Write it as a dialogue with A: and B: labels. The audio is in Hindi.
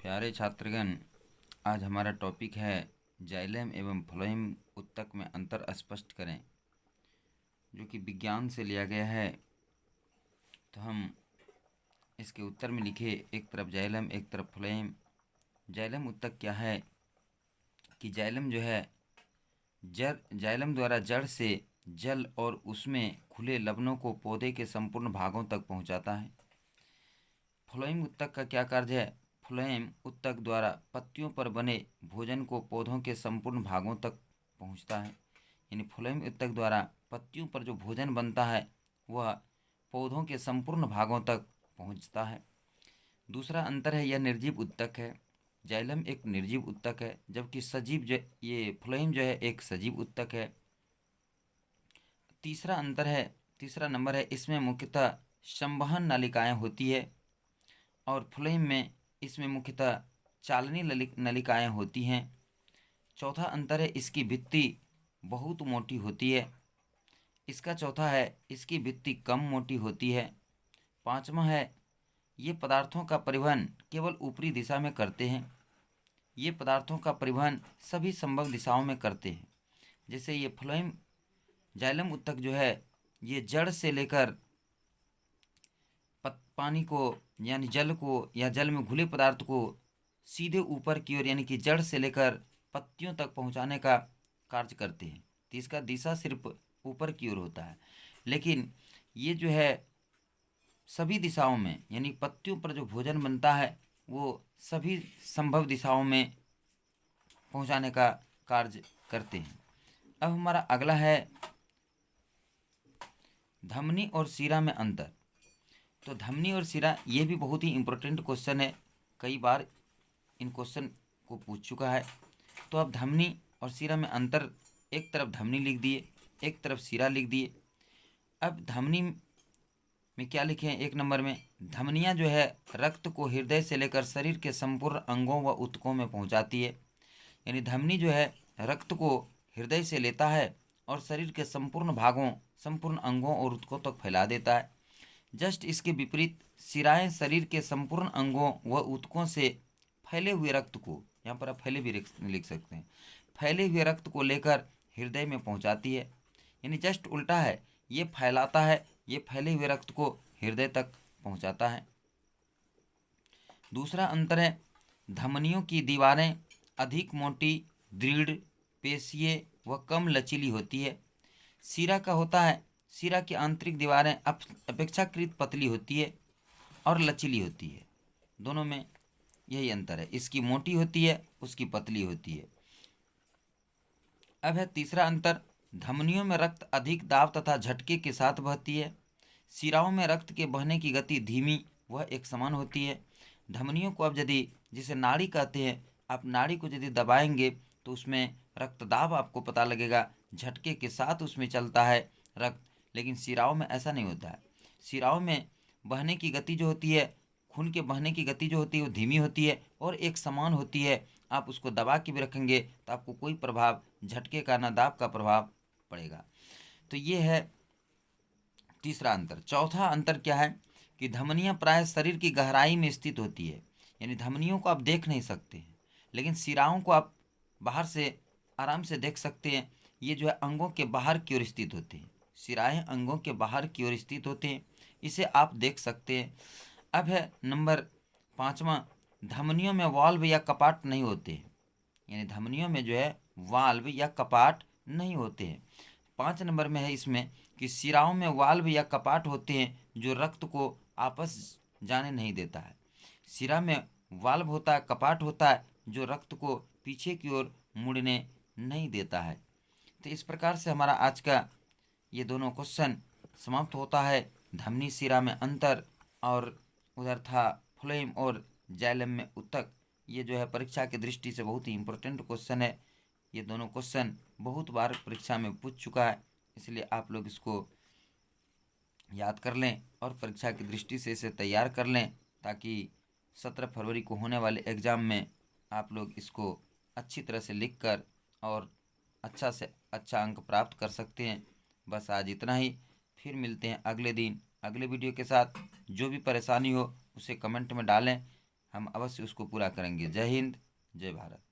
A: प्यारे छात्रगण, आज हमारा टॉपिक है जाइलम एवं फ्लोएम उत्तक में अंतर स्पष्ट करें, जो कि विज्ञान से लिया गया है। तो हम इसके उत्तर में लिखे, एक तरफ जाइलम एक तरफ फ्लोएम। जाइलम उत्तक क्या है कि जाइलम जो है जाइलम द्वारा जड़ से जल और उसमें खुले लवणों को पौधे के संपूर्ण भागों तक पहुंचाता है। फ्लोएम उत्तक का क्या कार्य है? फ्लोएम उत्तक द्वारा पत्तियों पर बने भोजन को पौधों के संपूर्ण भागों तक पहुंचता है। यानी फ्लोएम उत्तक द्वारा पत्तियों पर जो भोजन बनता है वह पौधों के संपूर्ण भागों तक पहुंचता है। दूसरा अंतर है, यह निर्जीव उत्तक है। जाइलम एक निर्जीव उत्तक है, जबकि सजीव जो ये फ्लोएम जो है एक सजीव उत्तक है। तीसरा नंबर है, इसमें मुख्यतः संवहन नलिकाएं होती है और फ्लोएम में इसमें मुख्यतः चालनी नलिकाएं होती हैं। चौथा अंतर है, इसकी भित्ति बहुत मोटी होती है। इसका चौथा है, इसकी भित्ति कम मोटी होती है। पांचवा है, ये पदार्थों का परिवहन केवल ऊपरी दिशा में करते हैं। ये पदार्थों का परिवहन सभी संभव दिशाओं में करते हैं। जैसे ये फ्लोएम जाइलम उत्तक जो है ये जड़ से लेकर पानी को यानी जल को या जल में घुले पदार्थ को सीधे ऊपर की ओर यानी कि जड़ से लेकर पत्तियों तक पहुंचाने का कार्य करते हैं। तो इसका दिशा सिर्फ ऊपर की ओर होता है, लेकिन ये जो है सभी दिशाओं में यानी पत्तियों पर जो भोजन बनता है वो सभी संभव दिशाओं में पहुंचाने का कार्य करते हैं। अब हमारा अगला है धमनी और शिरा में अंतर। तो धमनी और शिरा ये भी बहुत ही इम्पोर्टेंट क्वेश्चन है, कई बार इन क्वेश्चन को पूछ चुका है। तो अब धमनी और शिरा में अंतर, एक तरफ धमनी लिख दिए, एक तरफ शिरा लिख दिए। अब धमनी में क्या लिखे हैं? एक नंबर में धमनियाँ जो है रक्त को हृदय से लेकर शरीर के संपूर्ण अंगों व ऊतकों में पहुंचाती है। यानी धमनी जो है रक्त को हृदय से लेता है और शरीर के संपूर्ण भागों, संपूर्ण अंगों और ऊतकों तक फैला देता है। जस्ट इसके विपरीत शिराएं शरीर के संपूर्ण अंगों व ऊतकों से फैले हुए रक्त को, यहाँ पर आप फैले भी लिख सकते हैं, फैले हुए रक्त को लेकर हृदय में पहुंचाती है। यानी जस्ट उल्टा है, ये फैलाता है, ये फैले हुए रक्त को हृदय तक पहुंचाता है। दूसरा अंतर है, धमनियों की दीवारें अधिक मोटी, दृढ़, पेशीय व कम लचीली होती है। शिरा का होता है, शिरा की आंतरिक दीवारें अपेक्षाकृत पतली होती है और लचीली होती है। दोनों में यही अंतर है, इसकी मोटी होती है, उसकी पतली होती है। अब है तीसरा अंतर, धमनियों में रक्त अधिक दाब तथा झटके के साथ बहती है। शिराओं में रक्त के बहने की गति धीमी वह एक समान होती है। धमनियों को अब यदि, जिसे नाड़ी कहते हैं, आप नाड़ी को यदि दबाएंगे तो उसमें रक्तदाब आपको पता लगेगा, झटके के साथ उसमें चलता है रक्त। लेकिन शिराओं में ऐसा नहीं होता है। शिराओं में बहने की गति जो होती है, खून के बहने की गति जो होती है वो धीमी होती है और एक समान होती है। आप उसको दबा के भी रखेंगे तो आपको कोई प्रभाव, झटके का ना दाब का प्रभाव पड़ेगा। तो ये है तीसरा अंतर। चौथा अंतर क्या है कि धमनियां प्राय शरीर की गहराई में स्थित होती है। यानी धमनियों को आप देख नहीं सकते हैं, लेकिन शिराओं को आप बाहर से आराम से देख सकते हैं। ये जो है अंगों के बाहर की ओर स्थित होते हैं, शिराएं अंगों के बाहर की ओर स्थित होते हैं, इसे आप देख सकते हैं। अब है नंबर पाँचवा, धमनियों में वाल्व या कपाट नहीं होते हैं। यानी धमनियों में जो है वाल्व या कपाट नहीं होते हैं। 5 नंबर में है इसमें कि शिराओं में वाल्व या कपाट होते हैं जो रक्त को आपस जाने नहीं देता है। शिरा में वाल्व होता है, कपाट होता है जो रक्त को पीछे की ओर मुड़ने नहीं देता है। तो इस प्रकार से हमारा आज का ये दोनों क्वेश्चन समाप्त होता है। धमनी शिरा में अंतर और उधर था फ्लोएम और जाइलम में उत्तक। ये जो है परीक्षा की दृष्टि से बहुत ही इम्पोर्टेंट क्वेश्चन है। ये दोनों क्वेश्चन बहुत बार परीक्षा में पूछ चुका है, इसलिए आप लोग इसको याद कर लें और परीक्षा की दृष्टि से इसे तैयार कर लें, ताकि 17 फरवरी को होने वाले एग्ज़ाम में आप लोग इसको अच्छी तरह से लिख कर और अच्छा से अच्छा अंक प्राप्त कर सकते हैं। बस आज इतना ही, फिर मिलते हैं अगले दिन अगले वीडियो के साथ। जो भी परेशानी हो उसे कमेंट में डालें, हम अवश्य उसको पूरा करेंगे। जय हिंद, जय भारत।